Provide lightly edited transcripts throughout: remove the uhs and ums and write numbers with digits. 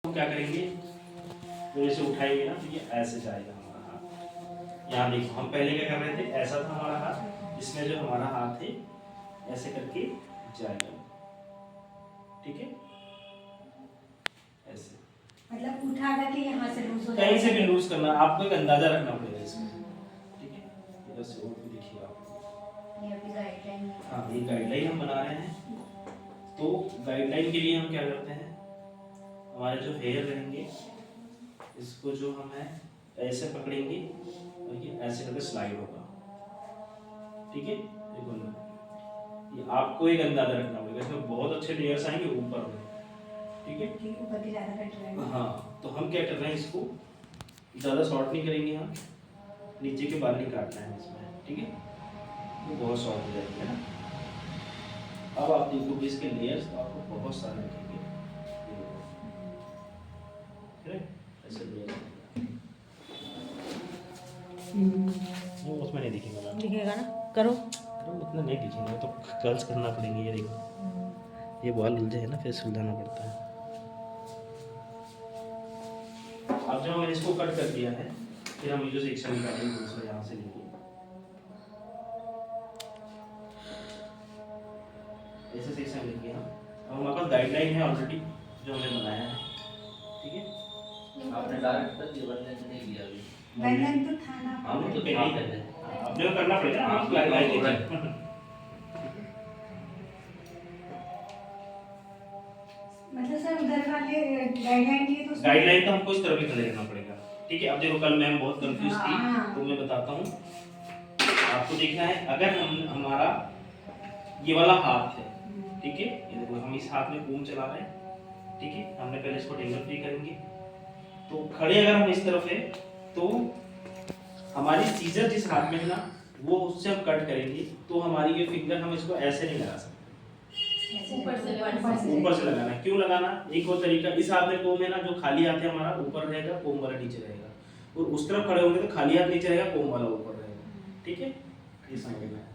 हम क्या करेंगे, तो इसे उठाएंगे ना तो ये ऐसे जाएगा हमारा हाथ। यहाँ देखो हम पहले क्या कर रहे थे, ऐसा था हमारा हाथ, इसमें जो हमारा हाथ है ऐसे करके जाएगा, ठीक है, ऐसे मतलब उठा करके यहाँ से लूज हो कहीं से भी जाएगा। लूज करना, आपको एक अंदाजा रखना पड़ेगा इसमें, ठीक है। इधर से और भी देखिएगा आपको, ये अभी गाइडलाइन। हाँ ये गाइडलाइन हम बना रहे हैं। तो गाइडलाइन के लिए हम क्या करते हैं, हमारे जो हेयर रहेंगे इसको जो हम है ऐसे पकड़ेंगे और ये ऐसे करके स्लाइड होगा, ठीक है। देखो ना, ये आपको एक अंदाजा रखना पड़ेगा, इसमें बहुत अच्छे लेयर्स आएंगे ऊपर में, ठीक है। ऊपर की ज्यादा कट रहा है। हाँ तो हम क्या कर रहे हैं, इसको ज़्यादा शॉर्ट नहीं करेंगे, हम नीचे के बाल नहीं काटना है इसमें, ठीक है, तो बहुत शॉर्ट हो जाएगी, है ना। अब आप देखोगे इसके लेयर्स आपको बहुत सारे दिखेंगे, ऐसे लेयर्स उसमें नहीं दिखेगा मैम, दिखेगा ना, करो। उतना नहीं दिखेंगे, तो कर्ल्स करना पड़ेंगे। ये देखो ये बाल उलझे है ना, फिर सुलझाना पड़ता है। अब जब हमने इसको कट कर दिया है, फिर हम ये जो सेक्शन निकालेंगे दूसरा यहाँ से लेंगे, ऐसे सेक्शन लेंगे हम। अब हमारे पास गाइडलाइन है ऑलरेडी जो हमने बनाया है, ठीक है। आपने डायरेक्ट तक गाइडलाइन नहीं दिया अभी। गाइडलाइन तो था ना। हम तो क्या ही कर रहे हैं, अपने को करना पड़ेगा, आप गाइडलाइन मतलब सर उधर वाले गाइडलाइन दिए तो गाइडलाइन तो हमको इस तरह भी करना पड़ेगा, ठीक है। अब देखो कल मैम बहुत कंफ्यूज थी, हाँ। तो मैं बताता हूँ आपको। देखना है अगर हमारा ये वाला हाथ है, ठीक है, ये देखो हम इस हाथ में कूम चला रहे हैं, ठीक है। हमने पहले इसको टेंगल फ्री करेंगे, तो खड़े अगर हम इस तरफ है तो हमारी सीजर जिस हाथ में है ना वो उससे हम कट करेंगे, तो हमारी ये फिंगर हम इसको ऐसे नहीं लगा सकते, ऊपर से लगाना है। क्यों लगाना, एक और तरीका, इस हाथ में कोम है ना, जो खाली हाथ है हमारा ऊपर रहेगा, कोम वाला नीचे रहेगा, और उस तरफ खड़े होंगे तो खाली हाथ नीचे रहेगा, कोम वाला ऊपर रहेगा, ठीक है। ये समझना है।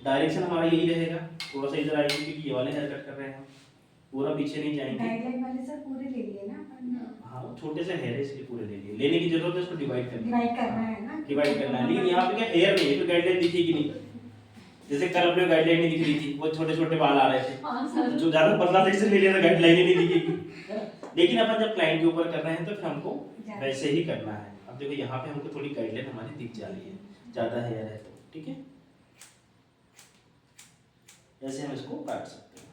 डायरेक्शन हमारा यही रहेगा, थोड़ा सा इधर आएंगे क्योंकि ये वाले हेयर कट कर रहे हैं हम, पूरा पीछे नहीं जाएंगे। गाइडलाइन वाले सर पूरे ले लिए ना अपन। हाँ छोटे से हेयर है इसलिए पूरे ले लिए, लेने की जरूरत है, उसको डिवाइड करना डिवाइड करना है ना, डिवाइड करना है। लेकिन यहाँ पे क्या हेयर नहीं है तो गाइडलाइन दिखेगी नहीं, जैसे कल अपने गाइडलाइन नहीं दिख रही थी, वो छोटे छोटे बाल आ रहे थे, जो ज्यादा पतला सेक्शन ले लिया तो गाइडलाइन ही नहीं दिखेगी। लेकिन अपन जब क्लाइंट के ऊपर कर रहे हैं तो फिर हमको वैसे ही करना है। अब देखो यहाँ पे हमको थोड़ी गाइडलाइन हमारी दिख जा रही है, ज्यादा हेयर है तो, ठीक है, ऐसे हम इसको काट सकते हैं,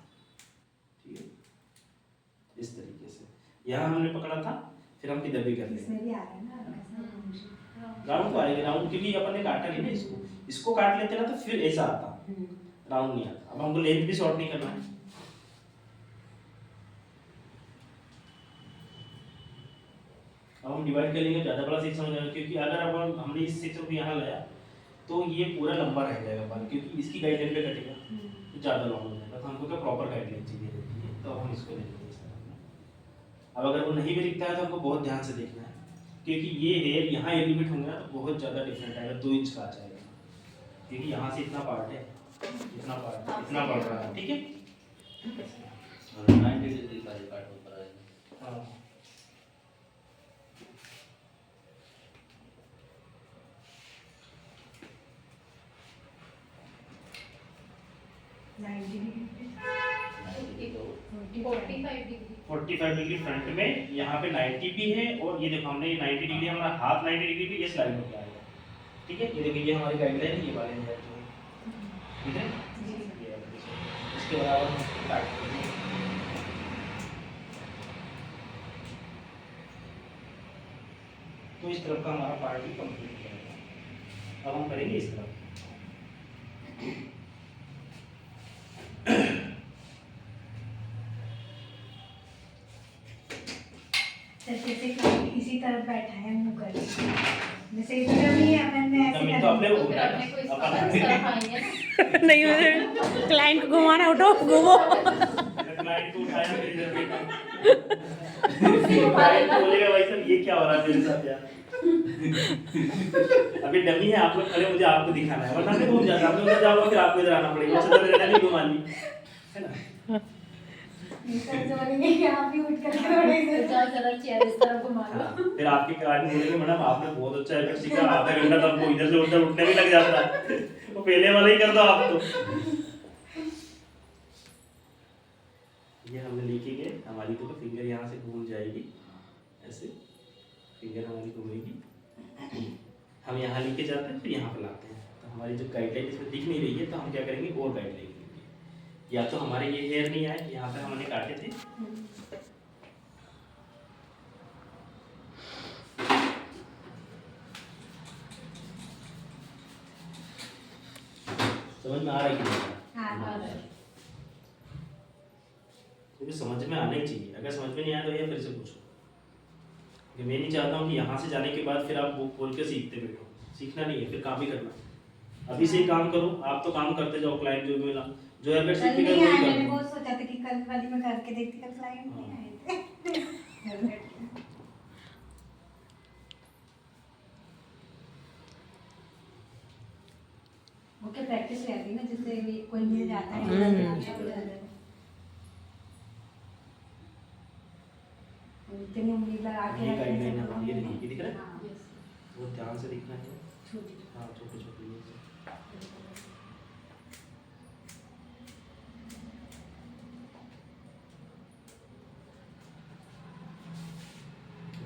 ठीक है, इस तरीके से। यहाँ हमने पकड़ा था, फिर हम किधर भी कर लेंगे, इसमें भी आ रहा है ना राउंड तो आएगा, राउंड क्योंकि अपन ने काटा नहीं ना इसको, इसको काट लेते ना तो फिर ऐसा आता, राउंड नहीं आता। अब हमको लेंथ भी शॉर्ट नहीं करना है, अब हम डिवाइड कर लेंगे, ज़्यादा बड़ा सेक्शन हो जाएगा, क्योंकि अगर अब हमने इस सेक्शन को यहाँ लाया तो ये पूरा लंबा रह जाएगा बाल, क्योंकि इसकी गाइडलाइन पे कटेगा तो ज़्यादा लॉन्ग हो जाएगा। तो हमको क्या प्रॉपर गाइडलाइन चाहिए रहती है, तो हम इसको लेंगे इस तरह में। अब अगर वो नहीं भी दिखता है तो हमको बहुत ध्यान से देखना है, क्योंकि ये हेयर यहाँ एलिमिट होंगे ना तो बहुत ज़्यादा डिफरेंट आएगा, 2 इंच का आ जाएगा, क्योंकि यहाँ से इतना पार्ट है, इतना पार्ट इतना पड़ रहा है, ठीक है। 90 डिग्री का काट ऊपर आएगा। हाँ तो 45 डिग्री फ्रंट में, यहाँ पे 90 भी है, और ये देखो हमने ये 90 डिग्री, हमारा हाथ 90 डिग्री भी ये स्लाइड होकर आएगा, ठीक है। ये देखिए ये हमारी गाइडलाइन है, ये वाले हेयर जो है, ठीक है, ये वाले। इसके बराबर हम इसको काट देंगे, तो इस तरफ का हमारा पार्ट भी कंप्लीट हो जाएगा। अब हम करेंगे इस तरफ, जैसे क्लाइंट इसी तरफ बैठा है मुंह कर, जैसे इधर भी अपन ने ऐसे तो अपने तो फिर अपने को इस तरफ आएंगे ना। नहीं मुझे क्लाइंट को घुमाना, उठो घूमो। क्लाइंट को उठाया फिर इधर बैठा, क्लाइंट बोलेगा भाई साहब ये क्या हो रहा है मेरे साथ यार। अभी डमी है, आप लोग खड़े, मुझे आपको दिखाना है, वरना मैं घूम जाता, आप उधर जाओगे फिर आपको इधर आना पड़ेगा, उससे तो मेरा डमी घुमा ली, है ना? आप भी उठ करके थोड़े तो जाओ जरा चेयर इस तरफ घुमा लो। हाँ, फिर आपके क्लाइंट बोलेंगे मैडम आपने बहुत अच्छा एफर्ट सीखा, आधा घंटा तब वो इधर से उधर उठने भी लग जाता है, वो पहले वाला ही कर दो आप तो। ये हमने लेके गए, हमारी तो फिंगर यहाँ से घूम जाएगी, ऐसे फिंगर हमारी घूमेगी, हम यहाँ लेके जाते हैं फिर यहाँ पे लाते हैं, तो हमारी जो गाइडलाइन इसमें दिख नहीं रही है, तो हम क्या करेंगे और गाइडलाइन लेंगे, या तो हमारे ये हेयर नहीं आए, यहाँ पे हमने काटे थे, समझ में आ रहा है कि नहीं? क्योंकि समझ में आना ही चाहिए, अगर समझ में नहीं आया तो ये फिर से पूछो, कि मैं नहीं चाहता हूँ कि यहाँ से जाने के बाद फिर आप बुक खोल के सीखते बैठो, सीखना नहीं है, फिर काम ही करना, अभी से ही काम करो, आप तो काम करते जाओ, क्लाइंट जो मिला जो अगर कल सीखेगा नहीं वही आए, मैंने करना। बहुत सोचा था कि कल वाली में करके देखती, कल क्लाइंट नहीं आए थे। वो क्या प्रैक्टिस रहती है ना, जिससे भी कोई मिल जाता है, इतनी उम्मीद लगा के ये रखते हैं गाइडलाइन सब हमारी ये लोग। देखिए, दिख रहा है, हाँ, वो ध्यान से दिखना है, छोटी हाँ छोटे छोटे ये से।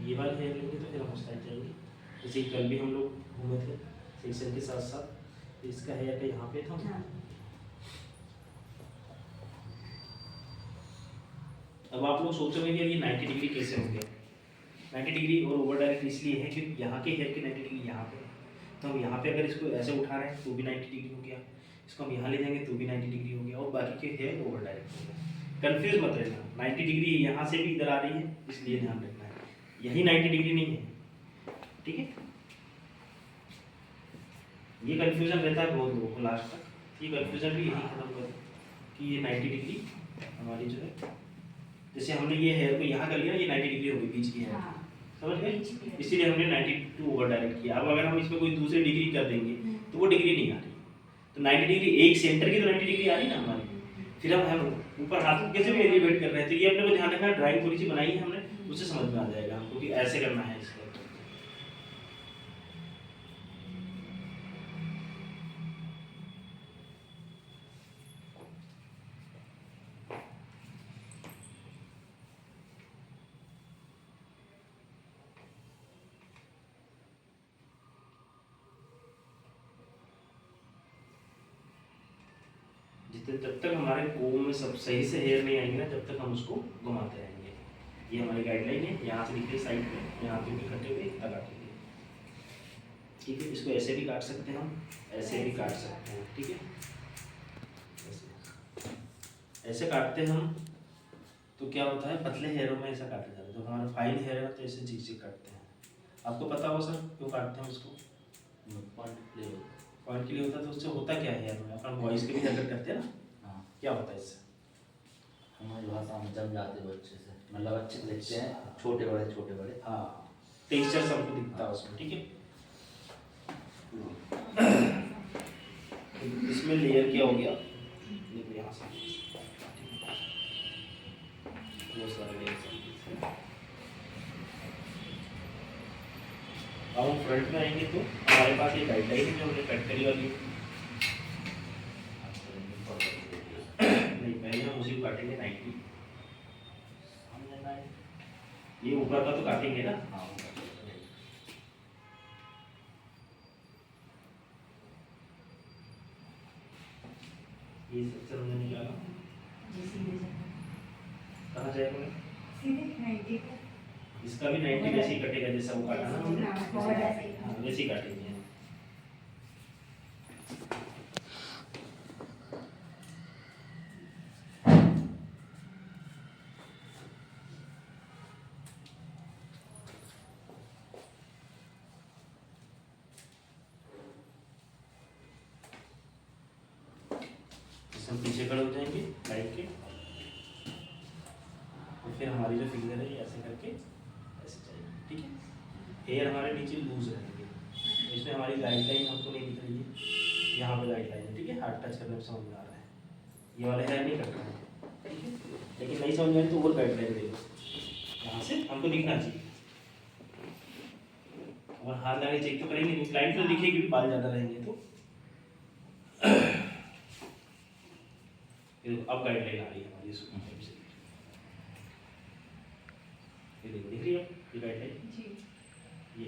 ये वाले हेयर लेंगे तो फिर हम उस साइड जाएंगे, जैसे कि कल भी हम लोग घूमे थे सेक्शन के साथ साथ, तो इसका हेयर का यहाँ पे था, हाँ। अब आप लोग सोचोगे कि ये 90 डिग्री कैसे हो गया, 90 डिग्री और ओवर डायरेक्ट इसलिए है क्योंकि यहाँ के हेयर के 90 डिग्री यहाँ पे, तो हम यहाँ पे अगर इसको ऐसे उठा रहे हैं तो भी 90 डिग्री हो गया, इसको हम यहाँ ले जाएंगे तो भी 90 डिग्री हो गया, और बाकी के हेयर ओवर डायरेक्ट हो गया। कंफ्यूज मत रहना, 90 डिग्री यहाँ से भी इधर आ रही है, इसलिए ध्यान रखना है, यही 90 डिग्री नहीं है, ठीक है? ये कंफ्यूजन रहता है बहुत लोगों को लास्ट तक, ये कंफ्यूजन भी यही खत्म कर कि ये 90 डिग्री हमारी जो है, जैसे हमने ये हेयर को यहाँ कर लिया, ये 90 डिग्री हो गई बीच की हेयर, हाँ। समझ गए? इसीलिए हमने 92 ओवर डायरेक्ट किया। अब अगर हम इसमें कोई दूसरी डिग्री कर देंगे तो वो डिग्री नहीं आ रही, तो 90 डिग्री एक सेंटर की तो 90 डिग्री आ रही ना हमारी, फिर हम ऊपर हाथ को कैसे भी एलिवेट कर रहे हैं, तो ये अपने को ध्यान रखना, ड्राइंग थोड़ी सी बनाई है हमने, उससे समझ में आ जाएगा हमको कि ऐसे करना है इसको। जब तक हमारे कोम में सब सही से हेयर नहीं आएंगे ना, जब तक हम उसको घुमाते रहेंगे। ये हमारी गाइडलाइन है, यहाँ से दिखते साइड में, यहाँ पे भी कटे हुए इतना काटेंगे, ठीक है? इसको ऐसे भी काट सकते हैं हम, ऐसे भी काट सकते हैं, ठीक है? ऐसे काटते हैं हम, तो क्या होता है पतले हेयरों में ऐसा काटा जाता है, जो हमारा फाइन हेयर है तो ऐसे झिक काटते हैं। आपको पता हो सर क्यों काटते हैं उसको? पॉइंट के लिए होता है, तो उससे होता क्या है हेयर में, अपन वॉइस के भी हेयर करते हैं ना, क्या होता है इससे? हमारी भाषा में जम जाते हैं अच्छे से, मतलब अच्छे से दिखते हैं, छोटे बड़े। हाँ, टेक्सचर सबको दिखता है उसमें, ठीक है? इसमें लेयर क्या हो गया, देखो यहाँ से बहुत सारे लेयर। अब हम फ्रंट में आएंगे तो हमारे पास ये गाइडलाइन है जो हमने कट करी वाली, नहीं पहले हम उसी को काटेंगे 90, ये ऊपर का तो काटेंगे ना, हाँ ये सेक्शन हमने निकाला, कहाँ जाएगा? इसका भी 90 वैसे ही कटेगा जैसा वो काटा ना हमने, हाँ वैसे ही काटेंगे। हम पीछे खड़े हो जाएंगे लाइट के, और फिर हमारी जो फिंगर है ये ऐसे करके ऐसे जाएगी, ठीक है? हेयर हमारे नीचे लूज रहेंगे। इसमें हमारी गाइडलाइन आपको नहीं दिख रही है, यहाँ पे गाइडलाइन है, ठीक है, हाथ टच करने में समझ में आ रहा है। ये वाला हेयर नहीं कट रहा है, ठीक है, लेकिन नहीं समझ में आई तो और गाइडलाइन दे दो, यहाँ से हमको दिखना चाहिए। और हाथ लगा के चेक तो करेंगे नहीं, क्लाइंट तो दिखेगी भी, बाल ज़्यादा रहेंगे तो। ये देखो, अब गाइडलाइन आ रही है हमारी इसमें से। ये देखो, दिख रही है ये गाइडलाइन, जी ये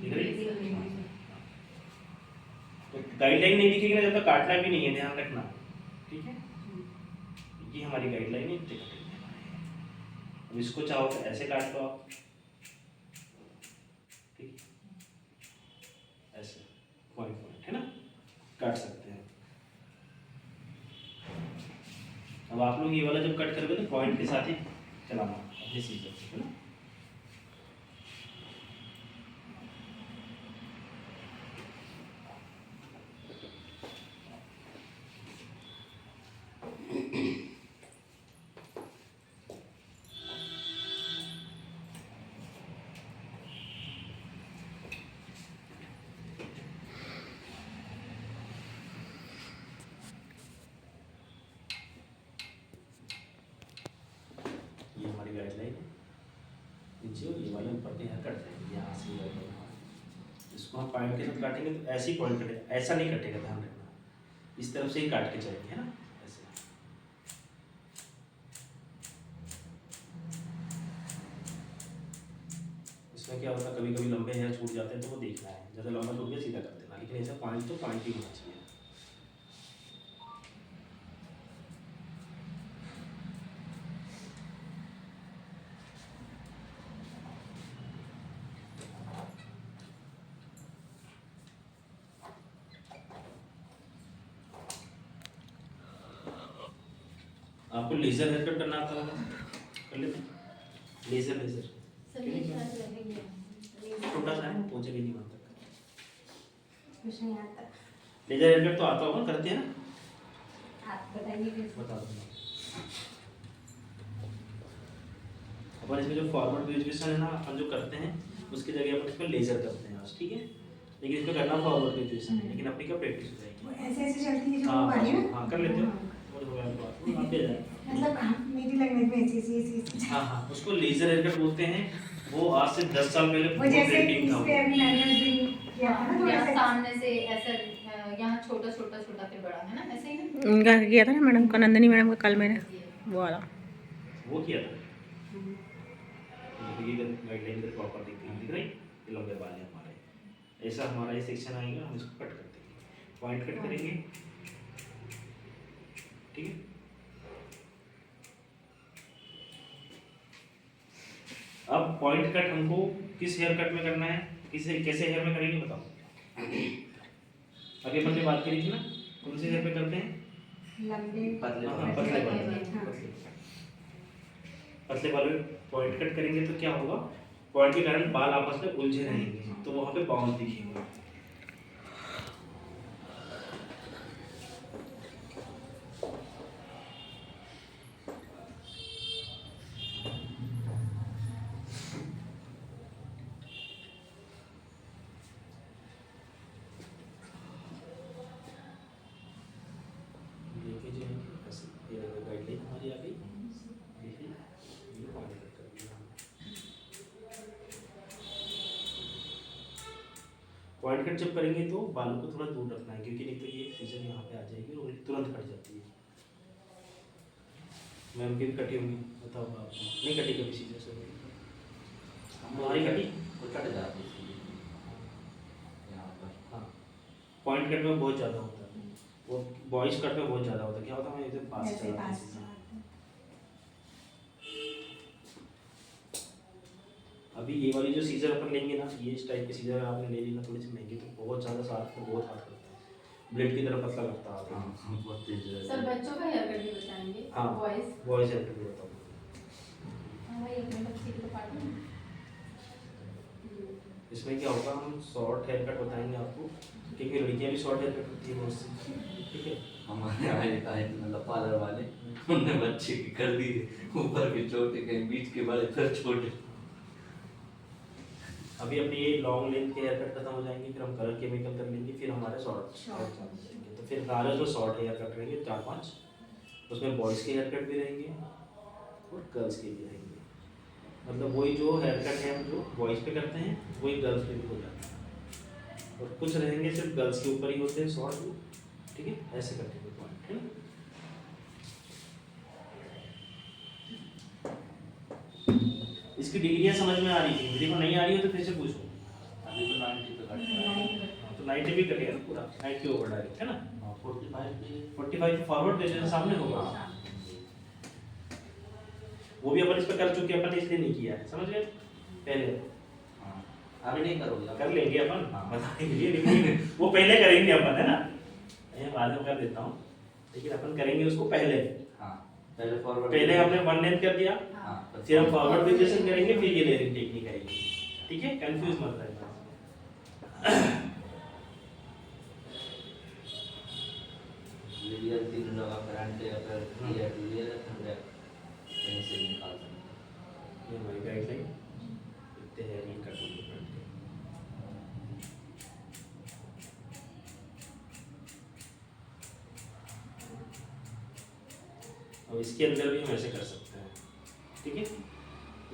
दिख रही है। तो गाइडलाइन नहीं दिखेगी ना, जब तक काटना भी नहीं है, ध्यान रखना, ठीक है। ये हमारी गाइडलाइन है, इतने कटेंगे हमारे। अब इसको चाहो तो ऐसे काट लो आप, ठीक, ऐसे पॉइंट पॉइंट है ना, काट सकते हैं। अब आप लोग ये वाला जब कट करोगे तो पॉइंट के साथ ही चलाना अपने सीजर से, है ना। ये हमारी गाइडलाइन है नीचे, और ये वाले ऊपर के यहाँ कट जाएंगे, यहाँ से गाइडलाइन हमारी। इसको हम पॉइंट के साथ काटेंगे तो ऐसे ही पॉइंट कटेगा, ऐसा नहीं कटेगा, ध्यान रखना, इस तरफ से ही काट के चलेंगे, है ना, ऐसे। इसमें क्या होता है, कभी कभी लंबे हेयर छूट जाते हैं तो वो देखना है, ज़्यादा लंबा छूट गया सीधा कर देना, लेकिन ऐसा पॉइंट तो पॉइंट ही होना चाहिए। आपको लेजर हेयर कट करना आता होगा, कर लेते हैं लेजर। लेजर छोटा सा है, पहुंचे भी नहीं वहाँ तक। कुछ नहीं आता। लेजर हेयर कट तो आता होगा, करते हैं ना, आप बताइए कैसे? बता दूंगा। अपन इसमें जो फॉरवर्ड ग्रेजुएशन है ना, अपन जो करते हैं उसकी जगह अपन इसमें लेजर करते हैं आज, ठीक है, लेकिन इसमें करना फॉरवर्ड ग्रेजुएशन है, लेकिन अपनी क्या प्रैक्टिस हो जाएगी। वो ऐसे ऐसे चलती है जो हाँ वो वाली ना? हाँ, कर लेते हो, और हो गया बात, वो आप दे जाए। मतलब मेरी लैंग्वेज में ऐसी ऐसी ऐसी हाँ हाँ, उसको लेजर हेयर कट बोलते हैं। वो आज से 10 साल पहले वो बहुत जैसे ट्रेंडिंग था इस पे वो। अभी मैंने भी किया था ना, थोड़ा यहाँ सा सामने से ऐसा यहाँ छोटा छोटा छोटा फिर बड़ा है ना, ऐसे ही ना। उनका किया था ना मैडम का, नंदिनी मैडम का कल मैंने वो वाला। वो किया था, ये गाइडलाइन में प्रॉपर दिख रही, ये लंबे बाल है हमारे। ऐसा हमारा ये सेक्शन आएगा, हम इसको कट करते हैं, पॉइंट कट करेंगे, ठीक है। अब पॉइंट कट हमको किस हेयर कट में करना है, कैसे हेयर में करेंगे बताओ। अभी अपन ने बात करी थी ना, कौन से हेयर पे करते हैं, लंबे पतले हाँ, पतले पतले बाल, पतले बाल में पॉइंट कट करेंगे तो क्या होगा, पॉइंट के कारण बाल आपस में उलझे रहेंगे, तो वहां पे बाउंस दिखेगा। लेके जाएंगे ऐसे, ये गाइडलाइन हमारी आ गई, देखिए ये पॉइंट कट कर दिया। पॉइंट कट जब करेंगे तो बालों को थोड़ा दूर रखना है, क्योंकि नहीं तो ये सीजन यहाँ पे आ जाएगी और तुरंत कट जाती है। मैम की भी कटी होंगी, बताओ आपको नहीं कटी कभी सीजन से? हमारी कटी वो कट जाती है यहाँ पर। हाँ, पॉइंट कट में बहुत ज़्यादा होता है, वो बॉयज कट में बहुत ज़्यादा होता है। क्या होता है, मैं इधर पास ऐसे चलाता पास हूँ। चलाते हैं। अभी ये वाली जो सीजर अपन लेंगे ना, ये इस टाइप के सीजर आपने ले ली ना, थोड़ी सी महंगी, तो बहुत ज़्यादा साफ तो बहुत हाथ करता है, ब्लेड की तरह पतला लगता है। हाँ बहुत तेज है। सर बच्चों का हेयर कट भी बताएंगे, हाँ। बॉयज। बॉयज हेयर कट भी बताओ। हाँ भाई, अपने बच्चे की तो पार्टी है। इसमें क्या होगा, हम शॉर्ट हेयर कट बताएंगे आपको, क्योंकि लड़कियां भी शॉर्ट हेयर कट करती है बहुत सी, ठीक है। हमारे यहाँ एक आए थे मतलब पार्लर वाले, उनने बच्चे की कर दी ऊपर के छोटे, कहीं बीच के बड़े फिर छोटे। अभी अपनी ये लॉन्ग लेंथ के हेयर कट खत्म हो जाएंगे, फिर हम कलर केमिकल कर लेंगे, फिर हमारे शॉर्ट जाएंगे। तो फिर हमारे जो शॉर्ट हेयर कट रहेंगे 4-5, उसमें बॉयज़ के हेयर कट भी रहेंगे और गर्ल्स के भी रहेंगे। मतलब वही जो हेयर कट है हम जो बॉयज़ पे करते हैं वही गर्ल्स पे भी हो जाता है, और कुछ रहेंगे सिर्फ गर्ल्स के ऊपर ही होते हैं शॉर्ट, ठीक है, ऐसे करते हैं पॉइंट, है ना। इसकी डिग्रियां समझ में आ रही थी, देखो नहीं आ रही हो तो फिर से पूछो। अभी तो 90 पे कट रहा है। तो 90 भी कटेगा पूरा, 90 ओवर डायरेक्ट, है ना। 45 फॉरवर्ड पेज सामने होगा, वो भी अपन इस पे कर चुके हैं, अपन इसलिए नहीं किया है, समझ गए पहले। हाँ, अभी नहीं करोगे? कर लेंगे अपन, हाँ। बताएंगे लेकिन वो पहले करेंगे अपन, है ना। मैं बाद में कर देता हूँ, लेकिन अपन करेंगे उसको पहले। हाँ, पहले फॉरवर्ड, पहले हमने 1 लेंथ कर दिया, हाँ, फिर हम फॉरवर्ड वेरिएशन करेंगे, फिर ये लेयरिंग टेक्निक करेंगे, ठीक है। कंफ्यूज मत रहना। लेयर 3 लगा करंट या फिर लेयर कहीं से निकाल सकते हैं। ये हमारी गाइडलाइन इतने हेयर नहीं कट होंगे फ्रंट के। अब इसके अंदर भी हम ऐसे कर सकते हैं, ठीक है।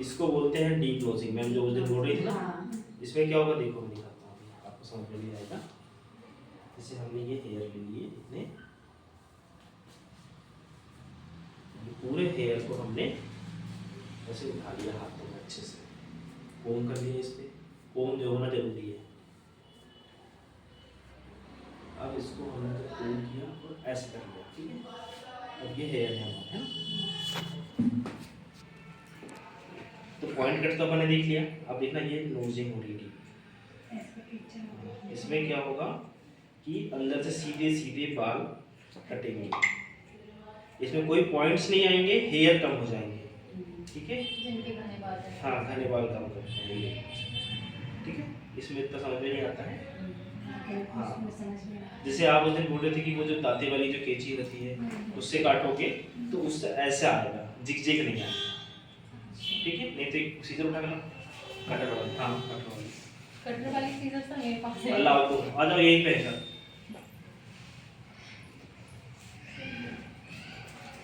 इसको बोलते हैं डी क्लोजिंग। मैम जो उस दिन बोल रही थी ना, इसमें क्या होगा देखो, मैं दिखाता हूँ, आपको समझ में भी आएगा। जैसे हमने ये हेयर ले लिए इतने, ये पूरे हेयर को हमने ऐसे उठा लिया हाथों में अच्छे से, कोम कर लिया, इस पे कोम जो होना जरूरी है। अब इसको हमने कोम किया और ऐसे कर लिया, ठीक है। अब ये हेयर है हमारा, है ना। तो पॉइंट कट तो अपन ने देख लिया, अब देखना ये नोजिंग हो रही है। इसमें क्या होगा कि अंदर से सीधे सीधे बाल कटेंगे, इसमें कोई पॉइंट्स नहीं आएंगे, हेयर कम हो जाएंगे, ठीक है। जिनके घने बाल हैं। हाँ, घने बाल कम करते हैं ये, ठीक है। इसमें इतना समझ में नहीं आता है। हाँ, जैसे आप उस दिन बोल रहे थे कि वो जो दांते वाली जो कैंची रहती है उससे काटोगे तो उससे ऐसा आएगा, जिग नहीं आएगा, ठीक है। नहीं तो एक सीजर उठा लेना, कटर वाली। हाँ, कटर वाली, कटर वाली सीजर तो मेरे पास है। अल्लाह को आ जाओ यहीं पे है,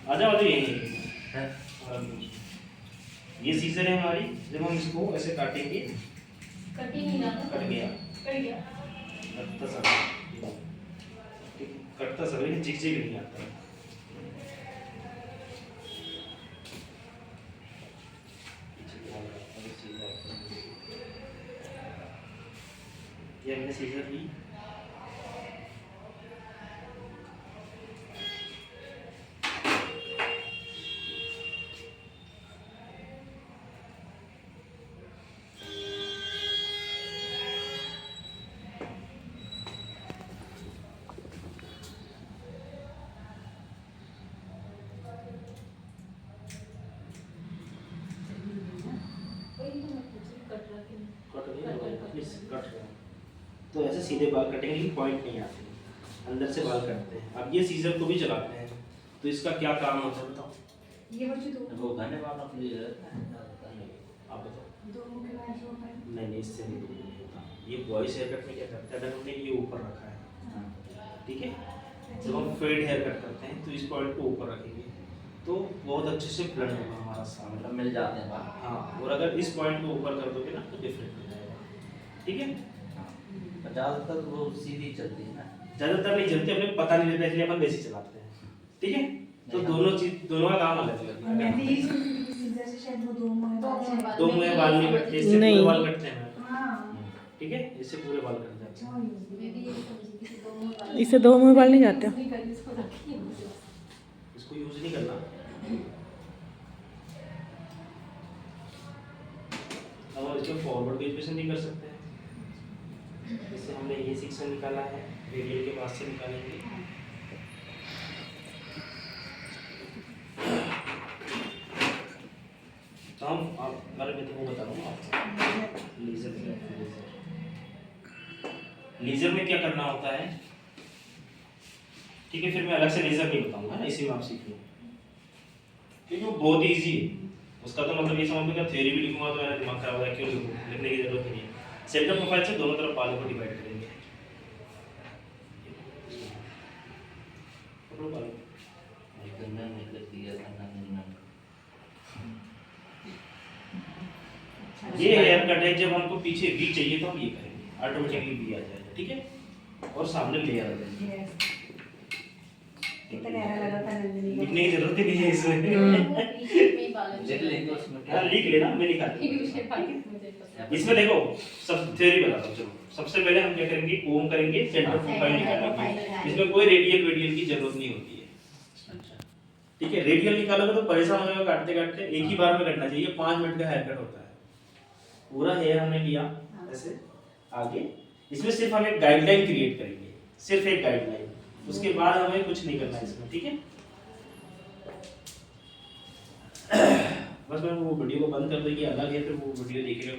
आ जाओ यहीं है। ये सीजर है हमारी, जब हम इसको ऐसे काटेंगे, कट ही नहीं रहा, कट गया, कट गया। कटता सब, कटता सब, लेकिन जिग नहीं आता है। ये हमने सीजर ली, कट गया। तो ऐसे सीधे बाल कटेंगे, लेकिन पॉइंट नहीं आते, अंदर से बाल कटते हैं। अब ये सीजर को भी चलाते हैं, तो इसका क्या काम होता है बताओ। ये बच्चे दो वो घने बालों के लिए रहता है, आप बताओ। दो मुख्य बाल जो होता है। नहीं, इससे नहीं होता। ये बॉयज हेयर कट में क्या करते हैं, अगर हमने ये ऊपर रखा है, ठीक है, जब हम फेड हेयर कट करते हैं तो इस पॉइंट को ऊपर रखेंगे तो बहुत अच्छे से ब्लड होगा हमारा सामने, मतलब मिल जाते हैं बाल। हाँ। और अगर इस पॉइंट को ऊपर कर दोगे ना तो डिफरेंट हो जाएगा, ठीक है। ज़्यादातर वो सीधी चलती है ना, ज़्यादातर नहीं चलती, अपने पता नहीं रहता, इसलिए अपन वैसे चलाते हैं, ठीक है। तो दोनों चीज, दोनों का काम अलग अलग मैं है। भी सीजर से शायद वो दो मुंह बाल दो मुँह बाल नहीं कटते, इससे नहीं। पूरे बाल कटते हैं, हाँ ठीक है, इससे पूरे बाल कट जाते हैं। मैं भी यही समझी थी, दो मुंह वाली। इससे 2 मुंह बाल नहीं जाते। नहीं कर, इसको रखिए मुझे। इसको यूज नहीं करना। अब हम इसको फॉरवर्ड वेरिएशन नहीं कर सकते हैं, जैसे हमने ये सेक्शन निकाला है, रेडियल के पास से निकालेंगे। तो हम आप बारे में तो वो बता रहा हूँ आपको। लेजर में क्या करना होता है, ठीक है। फिर मैं अलग से लेजर नहीं बताऊंगा ना, इसी में आप सीख लो, क्योंकि वो बहुत ही ईजी है। उसका तो मतलब ये समझ में, थ्योरी भी लिखूंगा तो मेरा दिमाग खराब हो जाएगा, क्यों लिखूँ, लिखने की जरूरत नहीं है। सेंटर प्रोफाइल से दोनों तरफ बालों को डिवाइड करेंगे। पकड़ो बालों को। गंदा नहीं कर दिया गंदा नहीं। ये हेयर कट है, जब हमको पीछे वी चाहिए तो हम ये करेंगे, ऑटोमेटिकली वी आ जाएगा, ठीक है। और सामने लेयर आ जाएगी, Yes. कितना प्यारा लगा था नंदिनी का। लिखने की जरूरत ही नहीं है इसमें। वो पीछे में बाल लिख लेंगे उसमें हाँ लिख लेना, मैं लिखा दूंगा। मुझे पसंद इसमें देखो सब थ्योरी बताता हूँ। चलो सबसे पहले हम क्या करेंगे, कोम करेंगे, सेंटर प्रोफाइल निकालेंगे। इसमें कोई रेडियल वेडियल की जरूरत नहीं होती है, अच्छा ठीक है। रेडियल निकालोगे तो परेशान हो जाओगे काटते काटते, एक ही बार में कटना चाहिए। 5 मिनट का हेयर कट होता है। पूरा हेयर हमने लिया ऐसे आगे, इसमें सिर्फ हम एक गाइडलाइन क्रिएट करेंगे, सिर्फ एक गाइडलाइन। उसके बाद हमें कुछ नहीं करना है इसमें, ठीक है। बस मैं वो वीडियो को बंद कर दो, ये अलग है, फिर वो वीडियो देखेगा